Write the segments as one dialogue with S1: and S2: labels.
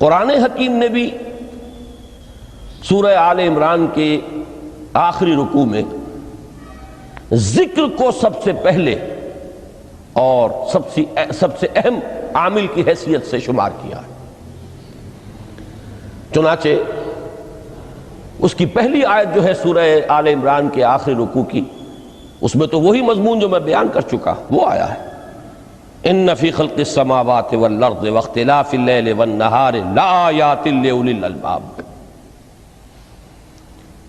S1: قرآن حکیم نے بھی سورہ آل عمران کے آخری رکوع میں ذکر کو سب سے پہلے اور سب سے اہم عامل کی حیثیت سے شمار کیا ہے۔ چنانچہ اس کی پہلی آیت جو ہے سورہ آل عمران کے آخری رکوع کی، اس میں تو وہی مضمون جو میں بیان کر چکا وہ آیا ہے، ان فی خلق السماوات والارض واختلاف اللیل والنہار لآیات لأولی الالباب۔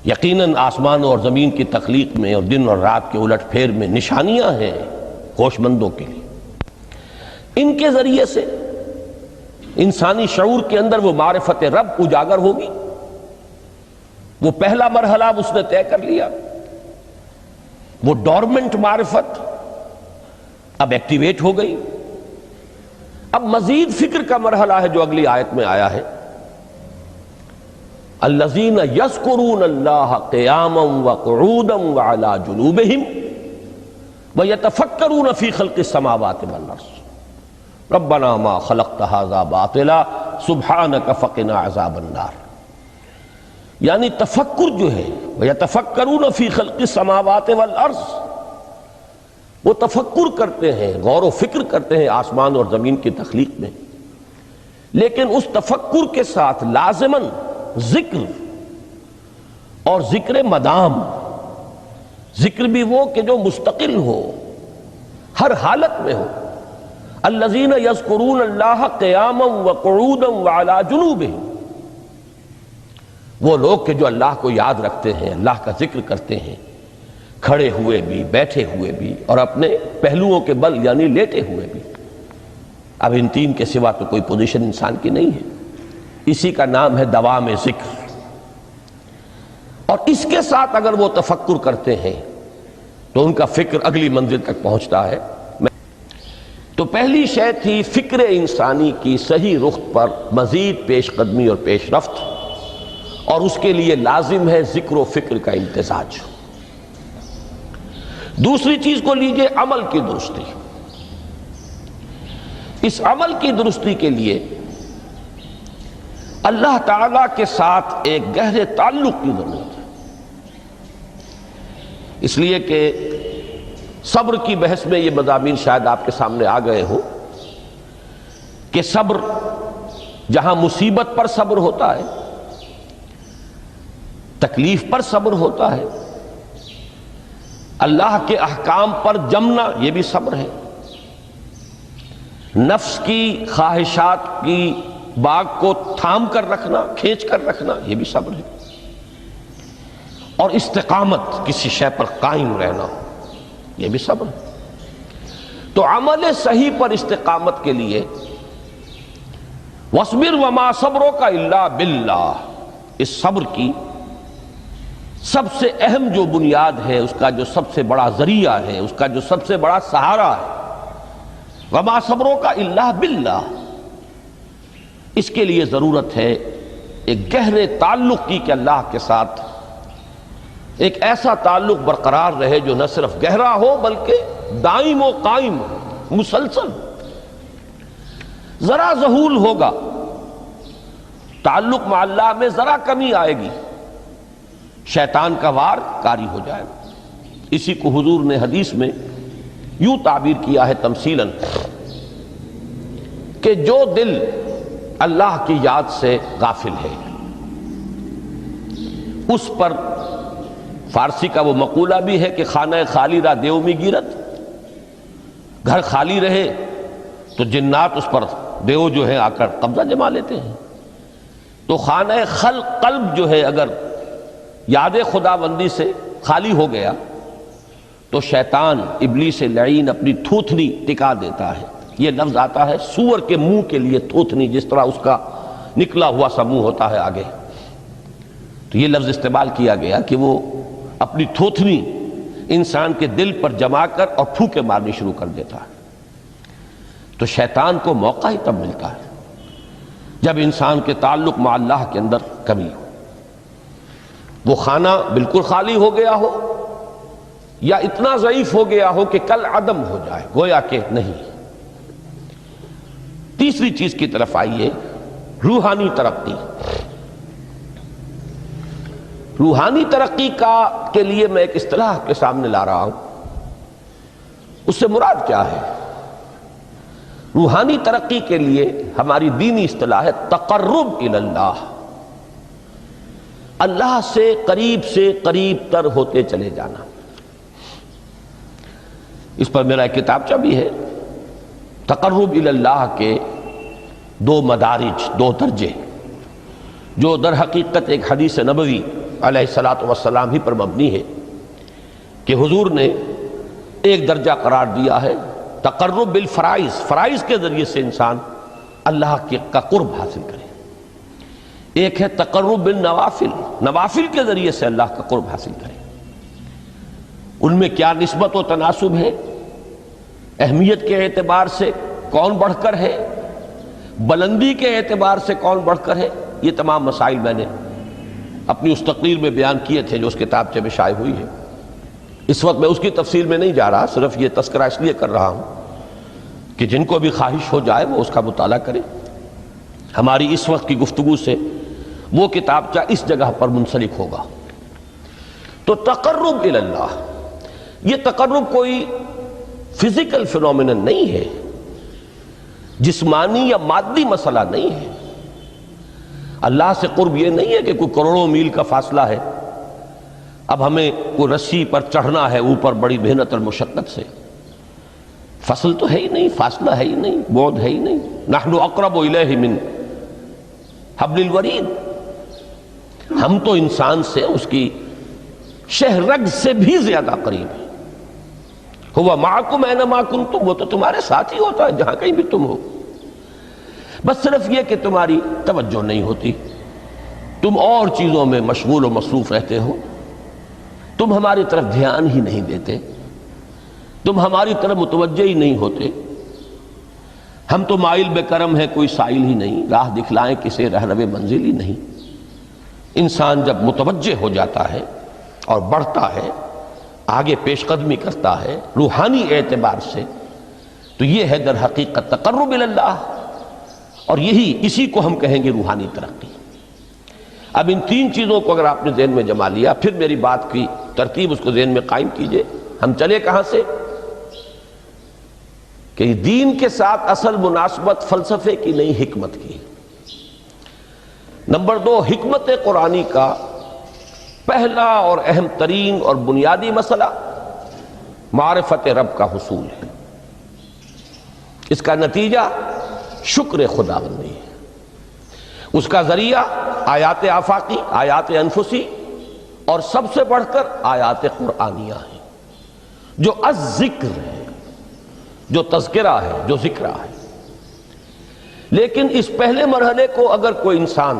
S1: یقیناً آسمان اور زمین کی تخلیق میں اور دن اور رات کے الٹ پھیر میں نشانیاں ہیں ہوش مندوں کے لیے۔ ان کے ذریعے سے انسانی شعور کے اندر وہ معرفت رب اجاگر ہوگی۔ وہ پہلا مرحلہ اس نے طے کر لیا، وہ ڈورمنٹ معرفت اب ایکٹیویٹ ہو گئی۔ اب مزید فکر کا مرحلہ ہے جو اگلی آیت میں آیا ہے، الذین یذکرون اللہ قیاما وقعودا وعلی جنوبہم ویتفکرون فی خلق السماوات والارض ربنا ما خلقت ھذا باطلا سبحانک فقنا عذاب النار۔ یعنی تفکر جو ہے ویتفکرون فی خلق السماوات والارض، وہ تفکر کرتے ہیں، غور و فکر کرتے ہیں آسمان اور زمین کی تخلیق میں، لیکن اس تفکر کے ساتھ لازماً ذکر، اور ذکر مدام، ذکر بھی وہ کہ جو مستقل ہو، ہر حالت میں ہو۔ الذین یذکرون اللہ قیاما وقعودا وعلی جنوبہم، وہ لوگ کہ جو اللہ کو یاد رکھتے ہیں، اللہ کا ذکر کرتے ہیں، کھڑے ہوئے بھی، بیٹھے ہوئے بھی، اور اپنے پہلوؤں کے بل یعنی لیٹے ہوئے بھی۔ اب ان تین کے سوا تو کوئی پوزیشن انسان کی نہیں ہے، اسی کا نام ہے دوام ذکر۔ اور اس کے ساتھ اگر وہ تفکر کرتے ہیں تو ان کا فکر اگلی منزل تک پہنچتا ہے۔ تو پہلی شے تھی فکر انسانی کی صحیح رخ پر مزید پیش قدمی اور پیش رفت، اور اس کے لیے لازم ہے ذکر و فکر کا امتزاج۔ دوسری چیز کو لیجئے عمل کی درستی۔ اس عمل کی درستی کے لیے اللہ تعالیٰ کے ساتھ ایک گہرے تعلق کی ضرورت ہے، اس لیے کہ صبر کی بحث میں یہ مضامین شاید آپ کے سامنے آ گئے ہوں کہ صبر، جہاں مصیبت پر صبر ہوتا ہے، تکلیف پر صبر ہوتا ہے، اللہ کے احکام پر جمنا یہ بھی صبر ہے، نفس کی خواہشات کی باغ کو تھام کر رکھنا، کھینچ کر رکھنا یہ بھی صبر ہے، اور استقامت کسی شے پر قائم رہنا یہ بھی صبر ہے۔ تو عمل صحیح پر استقامت کے لیے وَاصْبِرْ وَمَا صَبْرُكَ إِلَّا بِاللَّهِ، اس صبر کی سب سے اہم جو بنیاد ہے، اس کا جو سب سے بڑا ذریعہ ہے، اس کا جو سب سے بڑا سہارا ہے، وَمَا صَبْرُكَ إِلَّا بِاللَّهِ، اس کے لیے ضرورت ہے ایک گہرے تعلق کی کہ اللہ کے ساتھ ایک ایسا تعلق برقرار رہے جو نہ صرف گہرا ہو بلکہ دائم و قائم ہو، مسلسل۔ ذرا ذہول ہوگا تعلق مع اللہ میں، ذرا کمی آئے گی، شیطان کا وار کاری ہو جائے گا۔ اسی کو حضور نے حدیث میں یوں تعبیر کیا ہے تمثیلاً کہ جو دل اللہ کی یاد سے غافل ہے، اس پر فارسی کا وہ مقولہ بھی ہے کہ خانہ خالی را دیو می گیرت، گھر خالی رہے تو جنات اس پر دیو جو ہے آ کر قبضہ جما لیتے ہیں۔ تو خانہ قلب جو ہے اگر یاد خدا بندی سے خالی ہو گیا تو شیطان ابلیس لعین اپنی تھوتنی ٹکا دیتا ہے۔ یہ لفظ آتا ہے سور کے منہ کے لیے تھوتنی، جس طرح اس کا نکلا ہوا سا منہ ہوتا ہے آگے، تو یہ لفظ استعمال کیا گیا کہ وہ اپنی تھوتنی انسان کے دل پر جما کر اور پھوکے مارنی شروع کر دیتا ہے۔ تو شیطان کو موقع ہی تب ملتا ہے جب انسان کے تعلق مع اللہ کے اندر کمی ہو، وہ خانہ بالکل خالی ہو گیا ہو یا اتنا ضعیف ہو گیا ہو کہ کل عدم ہو جائے، گویا کہ نہیں۔ تیسری چیز کی طرف آئیے روحانی ترقی، روحانی ترقی کے لیے میں ایک اصطلاح کے سامنے لا رہا ہوں، اس سے مراد کیا ہے؟ روحانی ترقی کے لیے ہماری دینی اصطلاح ہے تقرب الی اللہ، اللہ سے قریب تر ہوتے چلے جانا۔ اس پر میرا ایک کتابچہ بھی ہے، تقرب الی اللہ کے 2 مدارج، 2 درجے، جو در حقیقت ایک حدیث نبوی علیہ الصلاۃ والسلام ہی پر مبنی ہے کہ حضور نے ایک درجہ قرار دیا ہے تقرب بالفرائض، فرائض کے ذریعے سے انسان اللہ کا قرب حاصل کرے۔ ایک ہے تقرب بالنوافل، نوافل کے ذریعے سے اللہ کا قرب حاصل کرے۔ ان میں کیا نسبت و تناسب ہے، اہمیت کے اعتبار سے کون بڑھ کر ہے، بلندی کے اعتبار سے کون بڑھ کر ہے، یہ تمام مسائل میں نے اپنی اس تقریر میں بیان کیے تھے جو اس کتابچے میں شائع ہوئی ہے۔ اس وقت میں اس کی تفصیل میں نہیں جا رہا، صرف یہ تذکرہ اس لیے کر رہا ہوں کہ جن کو بھی خواہش ہو جائے وہ اس کا مطالعہ کرے۔ ہماری اس وقت کی گفتگو سے وہ کتابچہ اس جگہ پر منسلک ہوگا۔ تو تقرب الی اللہ، یہ تقرب کوئی فزیکل فینومینن نہیں ہے، جسمانی یا مادی مسئلہ نہیں ہے۔ اللہ سے قرب یہ نہیں ہے کہ کوئی کروڑوں میل کا فاصلہ ہے، اب ہمیں کوئی رسی پر چڑھنا ہے اوپر بڑی محنت اور مشقت سے، فصل تو ہے ہی نہیں، فاصلہ ہے ہی نہیں، بعد ہے ہی نہیں۔ نحن اقرب الیہ من حبل الورید، ہم تو انسان سے اس کی شہرگ سے بھی زیادہ قریب ہیں۔ ہوا معکم اینما کنتم، وہ تو تمہارے ساتھ ہی ہوتا ہے جہاں کہیں بھی تم ہو، بس صرف یہ کہ تمہاری توجہ نہیں ہوتی، تم اور چیزوں میں مشغول و مصروف رہتے ہو، تم ہماری طرف دھیان ہی نہیں دیتے، تم ہماری طرف متوجہ ہی نہیں ہوتے۔ ہم تو مائل بے کرم ہے، کوئی سائل ہی نہیں، راہ دکھلائیں کسے رہنو منزل ہی نہیں۔ انسان جب متوجہ ہو جاتا ہے اور بڑھتا ہے، آگے پیش قدمی کرتا ہے روحانی اعتبار سے، تو یہ ہے در حقیقت تقرب الی اللہ، اور اسی کو ہم کہیں گے روحانی ترقی۔ اب ان 3 چیزوں کو اگر آپ نے ذہن میں جما لیا، پھر میری بات کی ترتیب اس کو ذہن میں قائم کیجئے۔ ہم چلے کہاں سے کہ دین کے ساتھ اصل مناسبت فلسفے کی نہیں، حکمت کی۔ نمبر 2، حکمت قرآنی کا پہلا اور اہم ترین اور بنیادی مسئلہ معرفت رب کا حصول ہے۔ اس کا نتیجہ شکر خداوندی ہے، اس کا ذریعہ آیات آفاقی، آیات انفسی، اور سب سے بڑھ کر آیات قرآنیہ ہیں جو الذکر ہے، جو تذکرہ ہے، جو ذکرہ ہے۔ لیکن اس پہلے مرحلے کو اگر کوئی انسان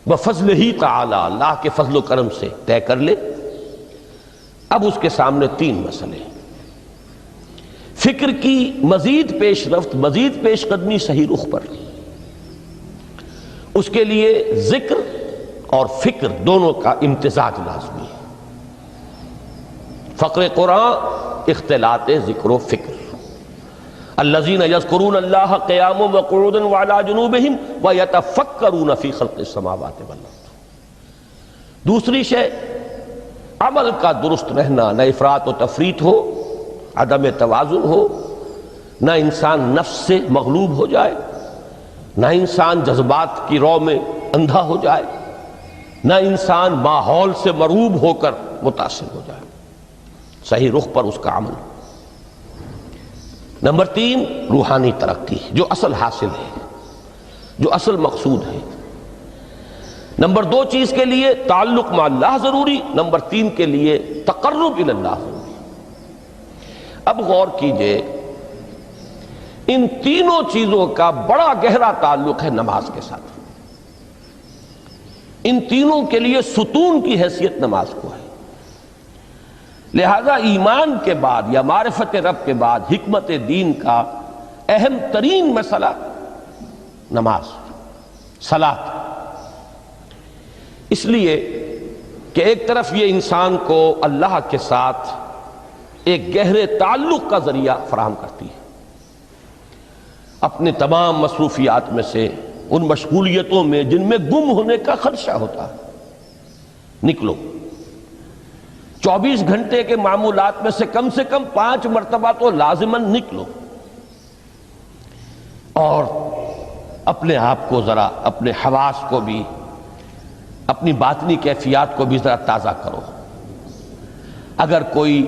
S1: بفضل ہی تعالی، اللہ کے فضل و کرم سے طے کر لے، اب اس کے سامنے 3 مسئلے ہیں۔ فکر کی مزید پیش رفت، مزید پیش قدمی صحیح رخ پر، اس کے لیے ذکر اور فکر دونوں کا امتزاج لازمی ہے۔ فقر قرآن اختلاط ذکر و فکر۔ الذین یذکرون اللہ قیاما وقعودا وعلی جنوبہم ویتفکرون فی خلق السماوات والارض۔ دوسری شے عمل کا درست رہنا، نہ افراط و تفریط ہو، عدم توازن ہو، نہ انسان نفس سے مغلوب ہو جائے، نہ انسان جذبات کی رو میں اندھا ہو جائے، نہ انسان ماحول سے مرعوب ہو کر متاثر ہو جائے، صحیح رخ پر اس کا عمل۔ نمبر 3، روحانی ترقی، جو اصل حاصل ہے، جو اصل مقصود ہے۔ نمبر 2 چیز کے لیے تعلق مع اللہ ضروری، نمبر 3 کے لیے تقرب الی اللہ ضروری۔ اب غور کیجئے، ان تینوں چیزوں کا بڑا گہرا تعلق ہے نماز کے ساتھ۔ ان تینوں کے لیے ستون کی حیثیت نماز کو ہے۔ لہذا ایمان کے بعد یا معرفت رب کے بعد حکمت دین کا اہم ترین مسئلہ نماز، صلاۃ۔ اس لیے کہ ایک طرف یہ انسان کو اللہ کے ساتھ ایک گہرے تعلق کا ذریعہ فراہم کرتی ہے، اپنے تمام مصروفیات میں سے ان مشغولیتوں میں جن میں گم ہونے کا خدشہ ہوتا ہے، نکلو۔ 24 گھنٹے کے معمولات میں سے کم 5 مرتبہ تو لازماً نکلو، اور اپنے آپ کو ذرا، اپنے حواس کو بھی، اپنی باطنی کیفیات کو بھی ذرا تازہ کرو۔ اگر کوئی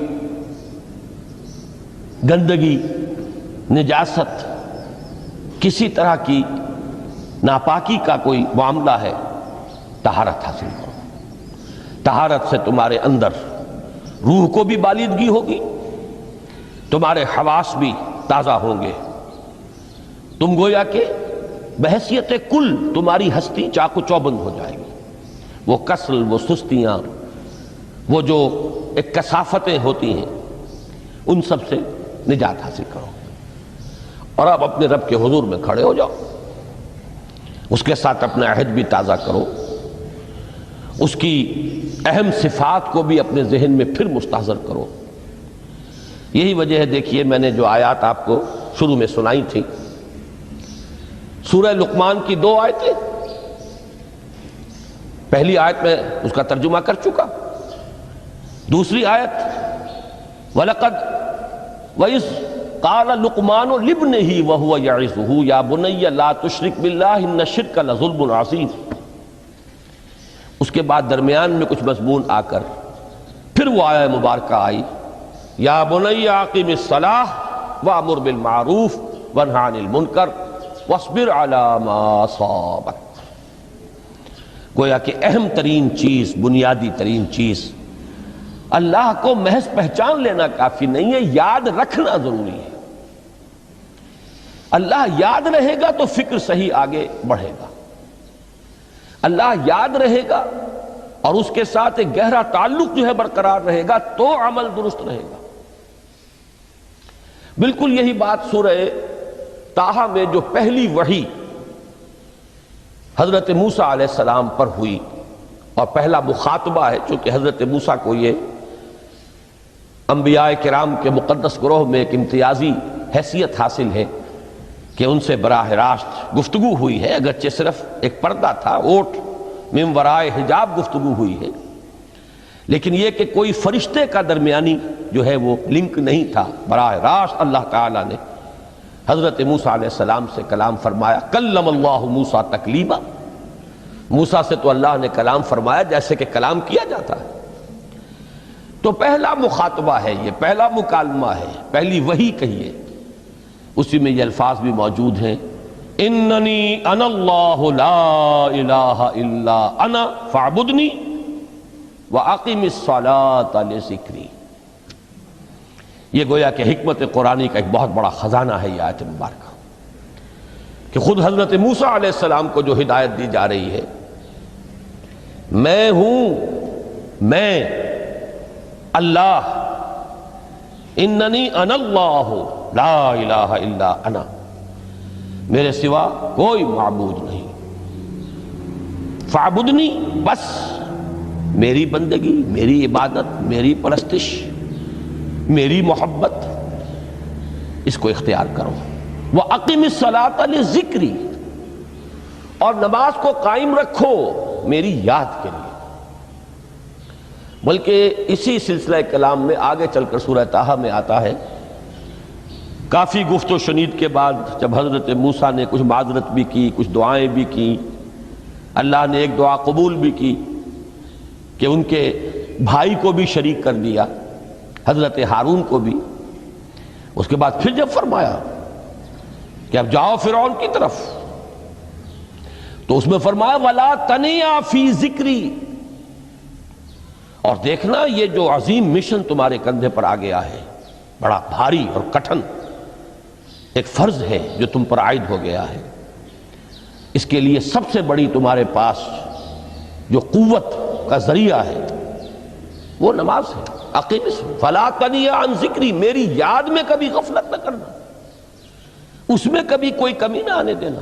S1: گندگی، نجاست، کسی طرح کی ناپاکی کا کوئی معاملہ ہے، طہارت حاصل کرو۔ طہارت سے تمہارے اندر روح کو بھی بالیدگی ہوگی، تمہارے حواس بھی تازہ ہوں گے، تم گویا کہ بحیثیت کل تمہاری ہستی چاق و چوبند ہو جائے گی۔ وہ کسل، وہ سستیاں، وہ جو ایک کثافتیں ہوتی ہیں، ان سب سے نجات حاصل کرو، اور اب اپنے رب کے حضور میں کھڑے ہو جاؤ، اس کے ساتھ اپنا عہد بھی تازہ کرو، اس کی اہم صفات کو بھی اپنے ذہن میں پھر مستحضر کرو۔ یہی وجہ ہے، دیکھیے میں نے جو آیات آپ کو شروع میں سنائی تھی، سورہ لقمان کی 2 آیتیں، پہلی آیت میں اس کا ترجمہ کر چکا، دوسری آیت وَلَقَدْ وَإِذْ قَالَ لُقْمَانُ لِابْنِهِ وَهُوَ يَعِظُهُ يَا بُنَيَّ لَا تُشْرِكْ بِاللَّهِ إِنَّ الشِّرْكَ لَظُلْمٌ عَظِيمٌ۔ اس کے بعد درمیان میں کچھ مضمون آ کر پھر وہ آیہ مبارکہ آئی، یا بنی اقم الصلاۃ وامر بالمعروف وانہ عن المنکر واصبر علی ما اصابک۔ گویا کہ اہم ترین چیز، بنیادی ترین چیز، اللہ کو محض پہچان لینا کافی نہیں ہے، یاد رکھنا ضروری ہے۔ اللہ یاد رہے گا تو فکر صحیح آگے بڑھے گا، اللہ یاد رہے گا اور اس کے ساتھ ایک گہرا تعلق جو ہے برقرار رہے گا تو عمل درست رہے گا۔ بالکل یہی بات سورہ طٰہٰ میں جو پہلی وحی حضرت موسیٰ علیہ السلام پر ہوئی، اور پہلا مخاطبہ ہے، چونکہ حضرت موسیٰ کو یہ انبیاء کرام کے مقدس گروہ میں ایک امتیازی حیثیت حاصل ہے کہ ان سے براہ راست گفتگو ہوئی ہے، اگرچہ صرف ایک پردہ تھا، اوٹ من ورائے حجاب گفتگو ہوئی ہے، لیکن یہ کہ کوئی فرشتے کا درمیانی جو ہے وہ لنک نہیں تھا، براہ راست اللہ تعالیٰ نے حضرت موسیٰ علیہ السلام سے کلام فرمایا۔ کلم اللہ موسیٰ تکلیما، موسیٰ سے تو اللہ نے کلام فرمایا جیسے کہ کلام کیا جاتا ہے۔ تو پہلا مخاطبہ ہے، یہ پہلا مکالمہ ہے، پہلی وحی کہیے، اسی میں یہ الفاظ بھی موجود ہیں، اننی انا اللہ لا الہ الا انا فاعبدنی واقم الصلاۃ لذکری۔ یہ گویا کہ حکمت قرآنی کا ایک بہت بڑا خزانہ ہے یہ آیت مبارکہ، کہ خود حضرت موسیٰ علیہ السلام کو جو ہدایت دی جا رہی ہے، میں ہوں، میں اللہ، اننی انا اللہ لا الہ الا انا، میرے سوا کوئی معبود نہیں، فاعبدنی، بس میری بندگی، میری عبادت، میری پرستش، میری محبت، اس کو اختیار کرو۔ وَأَقِمِ الصَّلَاةَ لِذِكْرِي، اور نماز کو قائم رکھو میری یاد کے لیے۔ بلکہ اسی سلسلہ کلام میں آگے چل کر سورہ طٰہٰ میں آتا ہے، کافی گفت و شنید کے بعد جب حضرت موسیٰ نے کچھ معذرت بھی کی، کچھ دعائیں بھی کی، اللہ نے ایک دعا قبول بھی کی کہ ان کے بھائی کو بھی شریک کر دیا، حضرت ہارون کو بھی۔ اس کے بعد پھر جب فرمایا کہ اب جاؤ فرعون کی طرف، تو اس میں فرمایا وَلَا تَنِيَا فِي ذِكْرِي، اور دیکھنا یہ جو عظیم مشن تمہارے کندھے پر آ گیا ہے، بڑا بھاری اور کٹھن ایک فرض ہے جو تم پر عائد ہو گیا ہے، اس کے لیے سب سے بڑی تمہارے پاس جو قوت کا ذریعہ ہے وہ نماز ہے۔ اقیم فلا تنیا عن ذکری، میری یاد میں کبھی غفلت نہ کرنا، اس میں کبھی کوئی کمی نہ آنے دینا۔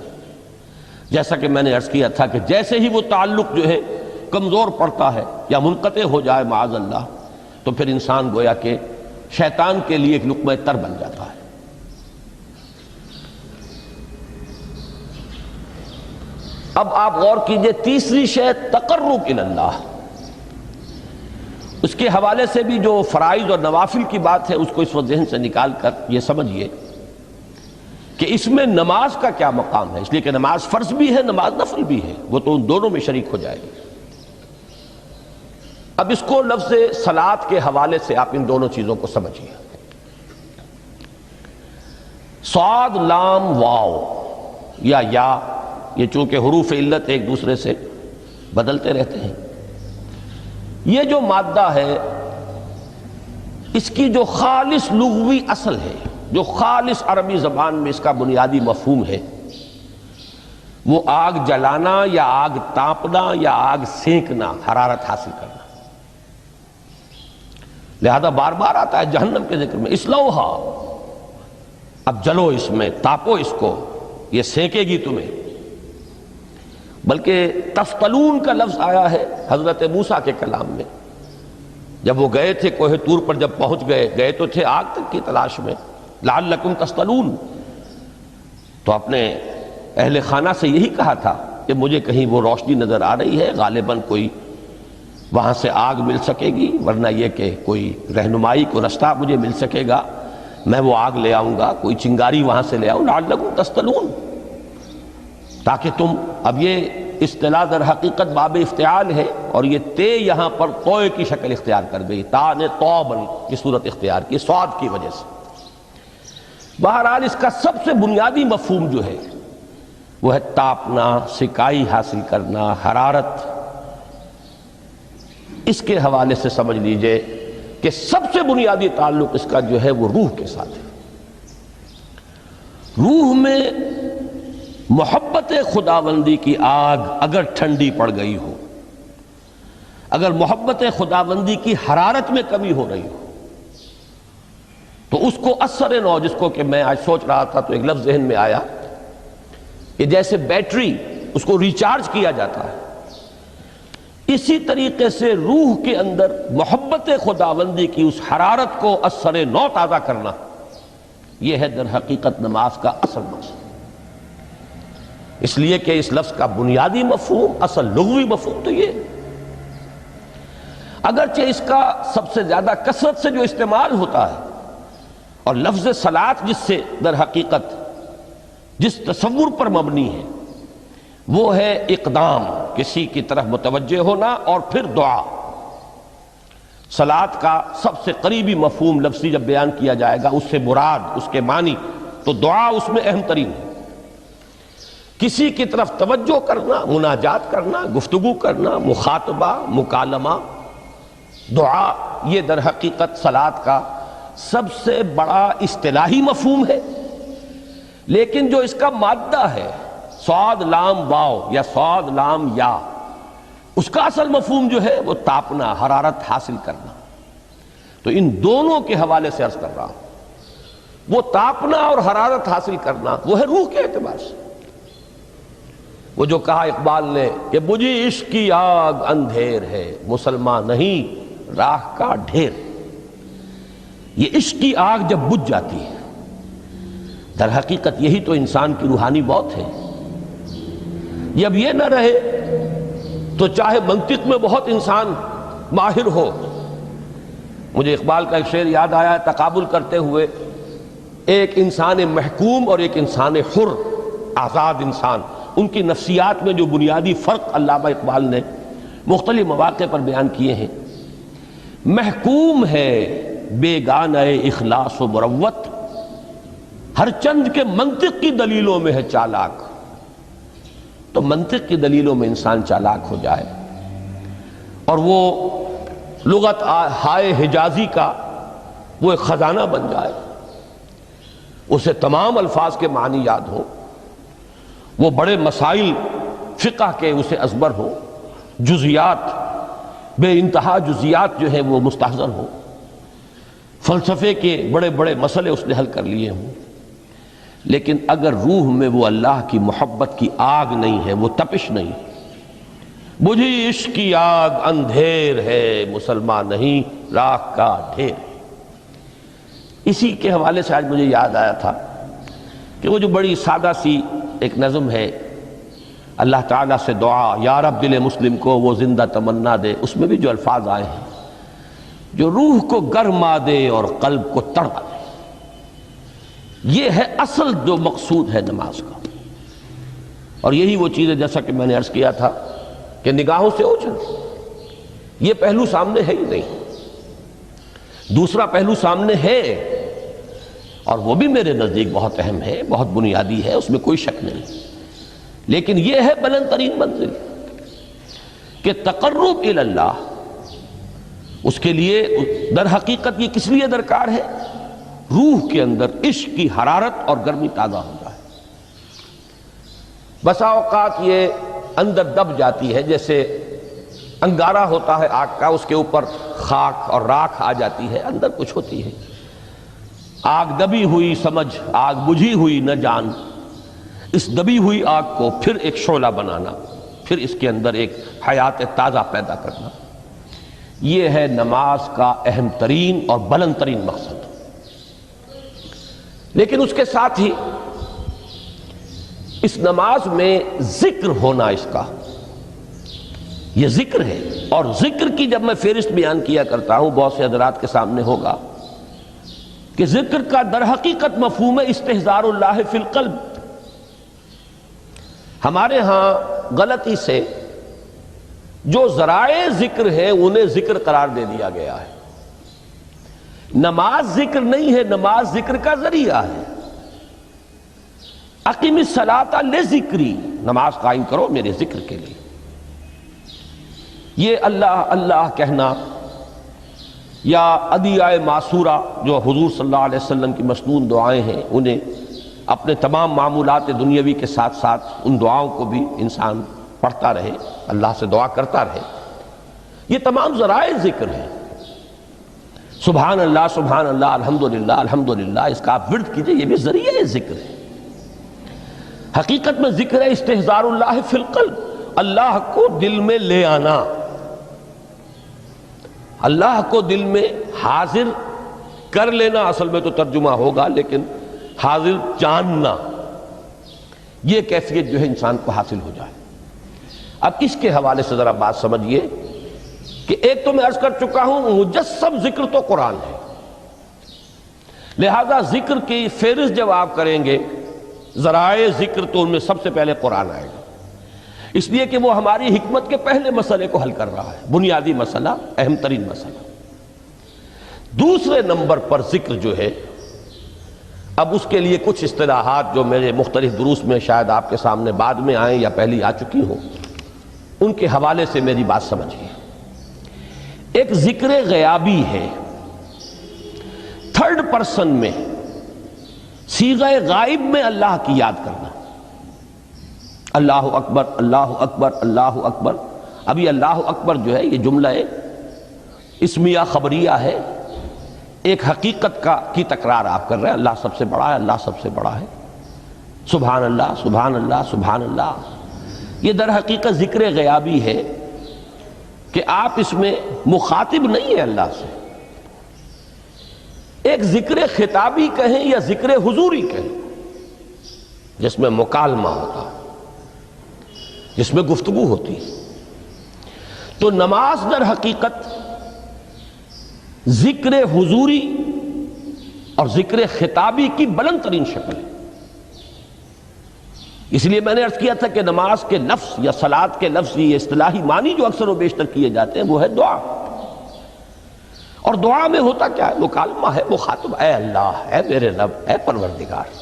S1: جیسا کہ میں نے عرض کیا تھا کہ جیسے ہی وہ تعلق جو ہے کمزور پڑتا ہے یا منقطع ہو جائے معاذ اللہ، تو پھر انسان گویا کہ شیطان کے لیے ایک لقمہ تر بن جاتا ہے۔ اب آپ غور کیجئے تیسری شے تقرب الی اللہ، اس کے حوالے سے بھی جو فرائض اور نوافل کی بات ہے اس کو اس وقت ذہن سے نکال کر یہ سمجھیے کہ اس میں نماز کا کیا مقام ہے، اس لیے کہ نماز فرض بھی ہے، نماز نفل بھی ہے، وہ تو ان دونوں میں شریک ہو جائے گی۔ اب اس کو لفظ صلاۃ کے حوالے سے آپ ان دونوں چیزوں کو سمجھیے۔ صاد لام واو یا یہ چونکہ حروف علت ایک دوسرے سے بدلتے رہتے ہیں، یہ جو مادہ ہے اس کی جو خالص لغوی اصل ہے، جو خالص عربی زبان میں اس کا بنیادی مفہوم ہے، وہ آگ جلانا یا آگ تاپنا یا آگ سینکنا، حرارت حاصل کرنا۔ لہذا بار بار آتا ہے جہنم کے ذکر میں اسلوہا، اب جلو اس میں، تاپو اس کو، یہ سینکے گی تمہیں۔ بلکہ تفتلون کا لفظ آیا ہے حضرت موسیٰ کے کلام میں، جب وہ گئے تھے کوہ طور پر، جب پہنچ گئے تو تھے آگ تک کی تلاش میں، لعلکم تفتلون، تو اپنے اہل خانہ سے یہی کہا تھا کہ مجھے کہیں وہ روشنی نظر آ رہی ہے، غالباً کوئی وہاں سے آگ مل سکے گی، ورنہ یہ کہ کوئی رہنمائی کو رستہ مجھے مل سکے گا، میں وہ آگ لے آؤں گا، کوئی چنگاری وہاں سے لے آؤں، لعلکم تفتلون، تاکہ تم، اب یہ اصطلاح در حقیقت باب افتعال ہے، اور یہ تے یہاں پر توئے کی شکل اختیار کر گئی، تا نے توبن کی صورت اختیار کی صاد کی وجہ سے۔ بہرحال اس کا سب سے بنیادی مفہوم جو ہے وہ ہے تاپنا، سکائی حاصل کرنا، حرارت۔ اس کے حوالے سے سمجھ لیجئے کہ سب سے بنیادی تعلق اس کا جو ہے وہ روح کے ساتھ ہے۔ روح میں محبت خداوندی کی آگ اگر ٹھنڈی پڑ گئی ہو، اگر محبت خداوندی کی حرارت میں کمی ہو رہی ہو، تو اس کو اثر نو، جس کو کہ میں آج سوچ رہا تھا تو ایک لفظ ذہن میں آیا کہ جیسے بیٹری اس کو ریچارج کیا جاتا ہے، اسی طریقے سے روح کے اندر محبت خداوندی کی اس حرارت کو اثر نو تازہ کرنا، یہ ہے در حقیقت نماز کا اصل مقصد۔ اس لیے کہ اس لفظ کا بنیادی مفہوم، اصل لغوی مفہوم تو یہ، اگرچہ اس کا سب سے زیادہ کثرت سے جو استعمال ہوتا ہے، اور لفظ صلاۃ جس سے در حقیقت جس تصور پر مبنی ہے وہ ہے اقدام، کسی کی طرف متوجہ ہونا اور پھر دعا۔ صلاۃ کا سب سے قریبی مفہوم لفظی جب بیان کیا جائے گا، اس سے مراد، اس کے معنی، تو دعا اس میں اہم ترین ہے۔ کسی کی طرف توجہ کرنا، مناجات کرنا، گفتگو کرنا، مخاطبہ، مکالمہ، دعا، یہ در حقیقت صلاۃ کا سب سے بڑا اصطلاحی مفہوم ہے۔ لیکن جو اس کا مادہ ہے، صاد لام واو یا صاد لام یا، اس کا اصل مفہوم جو ہے وہ تاپنا، حرارت حاصل کرنا۔ تو ان دونوں کے حوالے سے عرض کر رہا ہوں، وہ تاپنا اور حرارت حاصل کرنا وہ ہے روح کے اعتبار سے۔ وہ جو کہا اقبال نے کہ بجھی عشق کی آگ اندھیر ہے، مسلمان نہیں راہ کا ڈھیر۔ یہ عشق کی آگ جب بجھ جاتی ہے، در حقیقت یہی تو انسان کی روحانی موت ہے۔ جب یہ نہ رہے تو چاہے منطق میں بہت انسان ماہر ہو، مجھے اقبال کا ایک شعر یاد آیا ہے تقابل کرتے ہوئے، ایک انسان محکوم اور ایک انسان حر، آزاد انسان، ان کی نفسیات میں جو بنیادی فرق علامہ اقبال نے مختلف مواقع پر بیان کیے ہیں۔ محکوم ہے بیگانہ اخلاص و مروت، ہر چند کے منطق کی دلیلوں میں ہے چالاک۔ تو منطق کی دلیلوں میں انسان چالاک ہو جائے اور وہ لغت ہائے حجازی کا وہ ایک خزانہ بن جائے، اسے تمام الفاظ کے معنی یاد ہوں، وہ بڑے مسائل فقہ کے اسے ازبر ہو، جزیات، بے انتہا جزیات جو ہیں وہ مستحضر ہوں، فلسفے کے بڑے بڑے مسئلے اس نے حل کر لیے ہوں، لیکن اگر روح میں وہ اللہ کی محبت کی آگ نہیں ہے، وہ تپش نہیں، بجھی عشق کی آگ اندھیر ہے، مسلمان نہیں راہ کا ڈھیر۔ اسی کے حوالے سے آج مجھے یاد آیا تھا کہ وہ جو بڑی سادہ سی ایک نظم ہے اللہ تعالیٰ سے دعا، یا رب دل مسلم کو وہ زندہ تمنا دے، اس میں بھی جو الفاظ آئے ہیں جو روح کو گرما دے اور قلب کو تڑپا دے، یہ ہے اصل جو مقصود ہے نماز کا۔ اور یہی وہ چیز ہے جیسا کہ میں نے عرض کیا تھا کہ نگاہوں سے اوجھل، یہ پہلو سامنے ہے ہی نہیں، دوسرا پہلو سامنے ہے اور وہ بھی میرے نزدیک بہت اہم ہے، بہت بنیادی ہے، اس میں کوئی شک نہیں، لیکن یہ ہے بلند ترین منزل کہ تقرب الی اللہ، اس کے لیے در حقیقت یہ کس لیے درکار ہے؟ روح کے اندر عشق کی حرارت اور گرمی تازہ ہو جائے۔ بسا اوقات یہ اندر دب جاتی ہے، جیسے انگارہ ہوتا ہے آگ کا، اس کے اوپر خاک اور راکھ آ جاتی ہے، اندر کچھ ہوتی ہے، آگ دبی ہوئی سمجھ، آگ بجھی ہوئی نہ جان، اس دبی ہوئی آگ کو پھر ایک شعلہ بنانا، پھر اس کے اندر ایک حیات تازہ پیدا کرنا، یہ ہے نماز کا اہم ترین اور بلند ترین مقصد۔ لیکن اس کے ساتھ ہی اس نماز میں ذکر ہونا، اس کا یہ ذکر ہے، اور ذکر کی جب میں فہرست بیان کیا کرتا ہوں بہت سے حضرات کے سامنے ہوگا کہ ذکر کا در حقیقت مفہوم ہے استحضار اللہ فی القلب۔ ہمارے ہاں غلطی سے جو ذرائع ذکر ہیں انہیں ذکر قرار دے دیا گیا ہے۔ نماز ذکر نہیں ہے، نماز ذکر کا ذریعہ ہے۔ اقیم الصلاۃ لذکری، نماز قائم کرو میرے ذکر کے لیے۔ یہ اللہ اللہ کہنا یا ادعیہ معصورہ جو حضور صلی اللہ علیہ وسلم کی مسنون دعائیں ہیں، انہیں اپنے تمام معمولات دنیاوی کے ساتھ ساتھ ان دعاؤں کو بھی انسان پڑھتا رہے، اللہ سے دعا کرتا رہے، یہ تمام ذرائع ذکر ہیں۔ سبحان اللہ الحمدللہ الحمدللہ، اس کا آپ ورد کیجئے، یہ بھی ذریعہ ذکر ہے۔ حقیقت میں ذکر ہے استحضار اللہ فی القلب، اللہ کو دل میں لے آنا، اللہ کو دل میں حاضر کر لینا، اصل میں تو ترجمہ ہوگا، لیکن حاضر جاننا، یہ کیفیت جو ہے انسان کو حاصل ہو جائے۔ اب اس کے حوالے سے ذرا بات سمجھیے کہ ایک تو میں عرض کر چکا ہوں مجسم ذکر تو قرآن ہے، لہذا ذکر کی فہرست جب آپ کریں گے ذرائع ذکر تو ان میں سب سے پہلے قرآن آئے گا، اس لیے کہ وہ ہماری حکمت کے پہلے مسئلے کو حل کر رہا ہے، بنیادی مسئلہ، اہم ترین مسئلہ۔ دوسرے نمبر پر ذکر جو ہے، اب اس کے لیے کچھ اصطلاحات جو میرے مختلف دروس میں شاید آپ کے سامنے بعد میں آئیں یا پہلی آ چکی ہوں، ان کے حوالے سے میری بات سمجھیے۔ ایک ذکر غیابی ہے، تھرڈ پرسن میں، صیغہ غائب میں اللہ کی یاد کرنا، اللہ اکبر اللہ اکبر اللہ اکبر۔ ابھی اللہ اکبر جو ہے یہ جملہ اسمیہ خبریہ ہے، ایک حقیقت کی تکرار آپ کر رہے ہیں، اللہ سب سے بڑا ہے، اللہ سب سے بڑا ہے، سبحان اللہ سبحان اللہ سبحان اللہ۔ یہ در حقیقت ذکر غیابی ہے کہ آپ اس میں مخاطب نہیں ہیں اللہ سے، ایک ذکر خطابی کہیں یا ذکر حضوری کہیں، جس میں مکالمہ ہوتا ہے، جس میں گفتگو ہوتی ہے۔ تو نماز در حقیقت ذکر حضوری اور ذکر خطابی کی بلند ترین شکل ہے۔ اس لیے میں نے عرض کیا تھا کہ نماز کے لفظ یا صلاۃ کے لفظ، یہ اصطلاحی معنی جو اکثر و بیشتر کیے جاتے ہیں وہ ہے دعا، اور دعا میں ہوتا کیا ہے؟ مکالمہ ہے، مخاطب، اے اللہ، اے میرے رب، اے پروردگار۔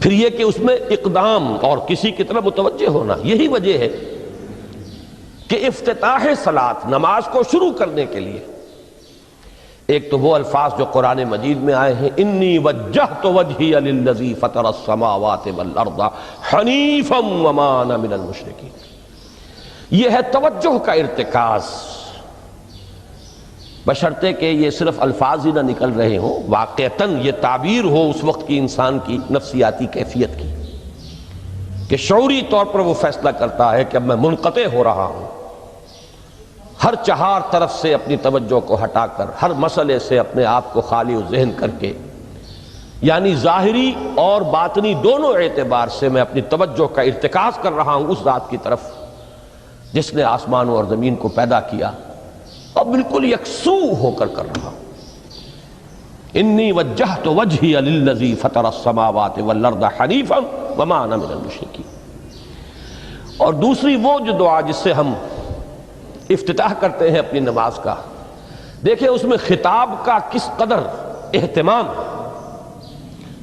S1: پھر یہ کہ اس میں اقدام اور کسی کی طرف متوجہ ہونا، یہی وجہ ہے کہ افتتاح صلاۃ، نماز کو شروع کرنے کے لیے، ایک تو وہ الفاظ جو قرآن مجید میں آئے ہیں، انی وجہت وجہی للذی فطر السماوات والارض حنیفا وما انا من المشرکین، یہ ہے توجہ کا ارتکاز، بشرطے کہ یہ صرف الفاظ ہی نہ نکل رہے ہوں، واقعتاً یہ تعبیر ہو اس وقت کی انسان کی نفسیاتی کیفیت کی، کہ شعوری طور پر وہ فیصلہ کرتا ہے کہ اب میں منقطع ہو رہا ہوں، ہر چہار طرف سے اپنی توجہ کو ہٹا کر، ہر مسئلے سے اپنے آپ کو خالی و ذہن کر کے یعنی ظاہری اور باطنی دونوں اعتبار سے میں اپنی توجہ کا ارتکاز کر رہا ہوں اس ذات کی طرف جس نے آسمانوں اور زمین کو پیدا کیا، اور بالکل یکسو ہو کر رہا ہوں۔ انی وجہت وجہی للذی فطر السماوات والارض حنیفا وما انا من المشرکین۔ اور دوسری وہ جو دعا جس سے ہم افتتاح کرتے ہیں اپنی نماز کا، دیکھیں اس میں خطاب کا کس قدر اہتمام ہے۔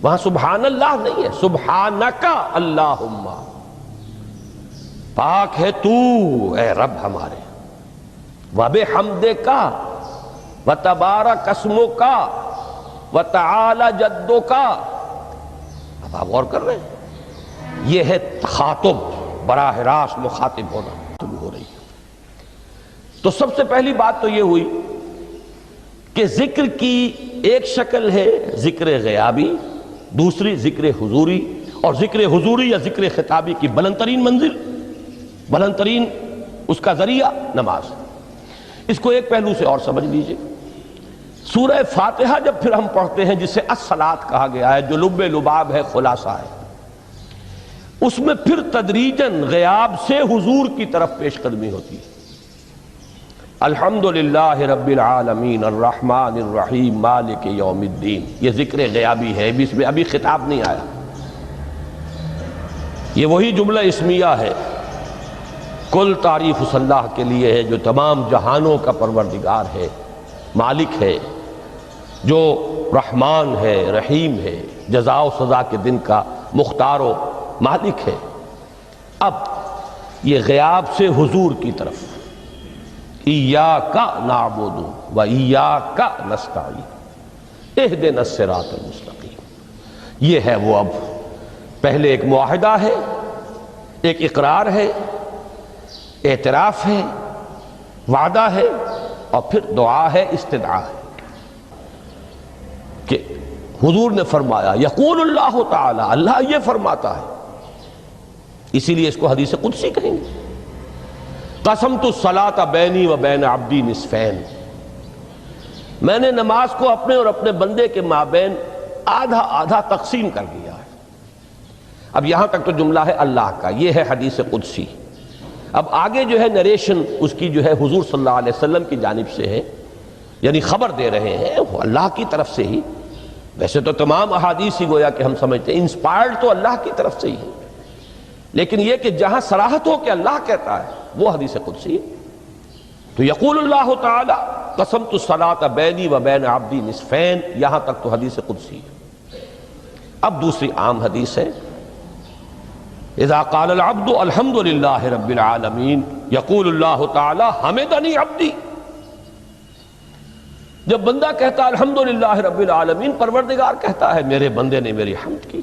S1: وہاں سبحان اللہ نہیں ہے، سبحانک اللہم، پاک ہے تو اے رب ہمارے، وبحمدک وتبارک اسمک وتعالی جدک۔ اب آپ غور کر رہے ہیں، یہ ہے تخاطب، براہ راست مخاطب ہونا شروع ہو رہی ہے۔ تو سب سے پہلی بات تو یہ ہوئی کہ ذکر کی ایک شکل ہے ذکر غیابی، دوسری ذکر حضوری، اور ذکر حضوری یا ذکر خطابی کی بلند ترین منزل، بلند ترین اس کا ذریعہ نماز۔ اس کو ایک پہلو سے اور سمجھ لیجئے، سورہ فاتحہ جب پھر ہم پڑھتے ہیں جسے الصلاۃ کہا گیا ہے، جو لب لباب ہے، خلاصہ ہے، اس میں پھر تدریجاً غیاب سے حضور کی طرف پیش قدمی ہوتی ہے۔ الحمدللہ رب العالمین الرحمن الرحیم مالک یوم الدین، یہ ذکر غیابی ہے، اس میں ابھی خطاب نہیں آیا، یہ وہی جملہ اسمیہ ہے۔ کل تعریف اس اللہ کے لیے ہے جو تمام جہانوں کا پروردگار ہے، مالک ہے، جو رحمان ہے، رحیم ہے، جزا و سزا کے دن کا مختار و مالک ہے۔ اب یہ غیاب سے حضور کی طرف، ایاک نعبد و ایاک نستعین اہدنا الصراط المستقیم، یہ ہے وہ۔ اب پہلے ایک معاہدہ ہے، ایک اقرار ہے، اعتراف ہے، وعدہ ہے، اور پھر دعا ہے، استدعا ہے کہ حضور نے فرمایا، یقول اللہ تعالی، اللہ یہ فرماتا ہے، اسی لیے اس کو حدیث قدسی کہیں گے۔ قسمت الصلاۃ بینی و بین عبدی نصفین، میں نے نماز کو اپنے اور اپنے بندے کے مابین آدھا آدھا تقسیم کر دیا ہے۔ اب یہاں تک تو جملہ ہے اللہ کا، یہ ہے حدیث قدسی۔ اب آگے جو ہے نریشن اس کی جو ہے حضور صلی اللہ علیہ وسلم کی جانب سے ہے، یعنی خبر دے رہے ہیں وہ اللہ کی طرف سے ہی۔ ویسے تو تمام احادیث ہی گویا کہ ہم سمجھتے ہیں انسپائرڈ تو اللہ کی طرف سے ہی ہے، لیکن یہ کہ جہاں صراحت ہو کہ اللہ کہتا ہے وہ حدیث قدسی ہے۔ تو یقول اللہ تعالی قسمت الصلاۃ بینی و بین عبدی نصفین، یہاں تک تو حدیث قدسی ہے۔ اب دوسری عام حدیث ہے، اذا قال العبد الحمد للہ رب العالمین یقول اللہ تعالی حمدنی عبدی، جب بندہ کہتا ہے الحمدللہ رب العالمین، پروردگار کہتا ہے میرے بندے نے میری حمد کی۔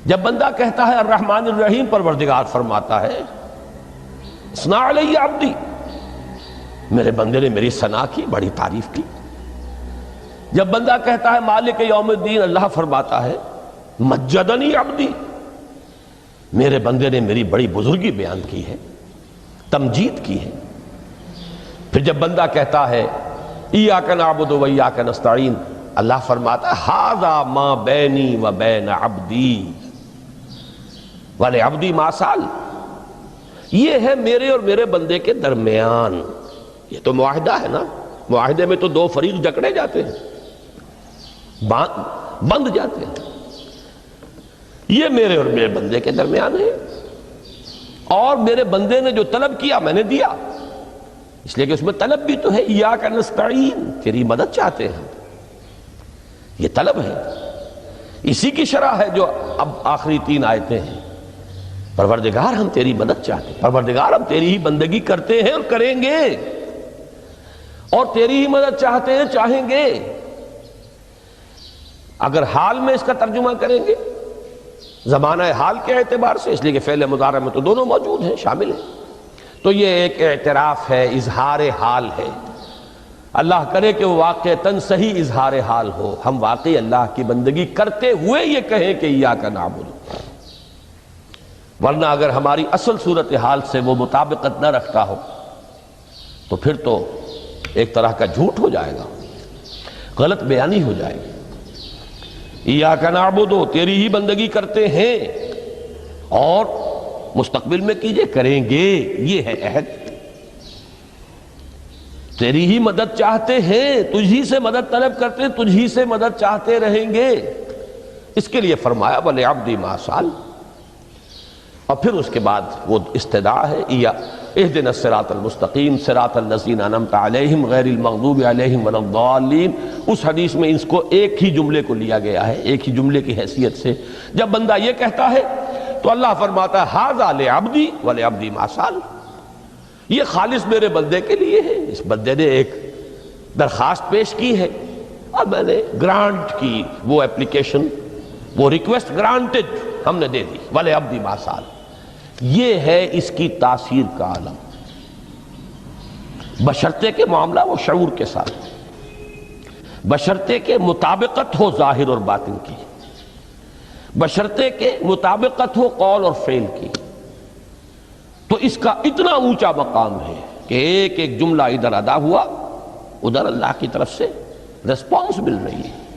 S1: جب بندہ کہتا ہے الرحمن الرحیم، پروردگار فرماتا ہے اثنا علی عبدی، میرے بندے نے میری ثنا کی، بڑی تعریف کی۔ جب بندہ کہتا ہے مالک یوم الدین، اللہ فرماتا ہے مجدنی عبدی، میرے بندے نے میری بڑی بزرگی بیان کی ہے، تمجید کی ہے۔ پھر جب بندہ کہتا ہے ایاک نعبد و ایاک نستعین، اللہ فرماتا ہے ھذا ما بینی و بین عبدی ولعبدی ما سأل، یہ ہے میرے اور میرے بندے کے درمیان۔ یہ تو معاہدہ ہے نا، معاہدے میں تو دو فریق جکڑے جاتے ہیں، بند جاتے ہیں، یہ میرے اور میرے بندے کے درمیان ہے، اور میرے بندے نے جو طلب کیا میں نے دیا، اس لیے کہ اس میں طلب بھی تو ہے، ایاک نستعین، تیری مدد چاہتے ہیں، یہ طلب ہے۔ اسی کی شرح ہے جو اب آخری 3 آیتیں ہیں، پروردگار ہم تیری مدد چاہتے ہیں، پروردگار ہم تیری ہی بندگی کرتے ہیں اور کریں گے، اور تیری ہی مدد چاہتے ہیں، چاہیں گے۔ اگر حال میں اس کا ترجمہ کریں گے زمانہ حال کے اعتبار سے، اس لیے کہ فعل مضارع میں تو دونوں موجود ہیں، شامل ہیں، تو یہ ایک اعتراف ہے، اظہار حال ہے۔ اللہ کرے کہ وہ واقعتاً صحیح اظہار حال ہو، ہم واقعی اللہ کی بندگی کرتے ہوئے یہ کہیں کہ ایاک نعبد، ورنہ اگر ہماری اصل صورتحال سے وہ مطابقت نہ رکھتا ہو تو پھر تو ایک طرح کا جھوٹ ہو جائے گا، غلط بیانی ہو جائے گی۔ ایاک نعبد، تیری ہی بندگی کرتے ہیں، اور مستقبل میں کیجئے، کریں گے، یہ ہے عہد۔ تیری ہی مدد چاہتے ہیں، تجھی سے مدد طلب کرتے ہیں، تجھی سے مدد چاہتے رہیں گے، اس کے لیے فرمایا وَلِعَبْدِ مَا سَأَلَ۔ اور پھر اس کے بعد وہ استدعا ہے اهدنا الصراط المستقیم صراط الذین انعمت علیہم غیر المغضوب علیہم ولا الضالین۔ اس حدیث میں اس کو ایک ہی جملے کو لیا گیا ہے، ایک ہی جملے کی حیثیت سے۔ جب بندہ یہ کہتا ہے تو اللہ فرماتا ہے ھذا لعبدی ولعبدی ما سأل، یہ خالص میرے بندے کے لیے ہے، اس بندے نے ایک درخواست پیش کی ہے اور میں نے گرانٹ کی، وہ اپلیکیشن، وہ ریکویسٹ گرانٹڈ ہم نے دے دی، ولعبدی ما سأل۔ یہ ہے اس کی تاثیر کا عالم، بشرطے کے معاملہ وہ شعور کے ساتھ، بشرطے کے مطابقت ہو ظاہر اور باطن کی، بشرطے کے مطابقت ہو قول اور فعل کی، تو اس کا اتنا اونچا مقام ہے کہ ایک ایک جملہ ادھر ادا ہوا، ادھر اللہ کی طرف سے ریسپانس مل رہی ہے۔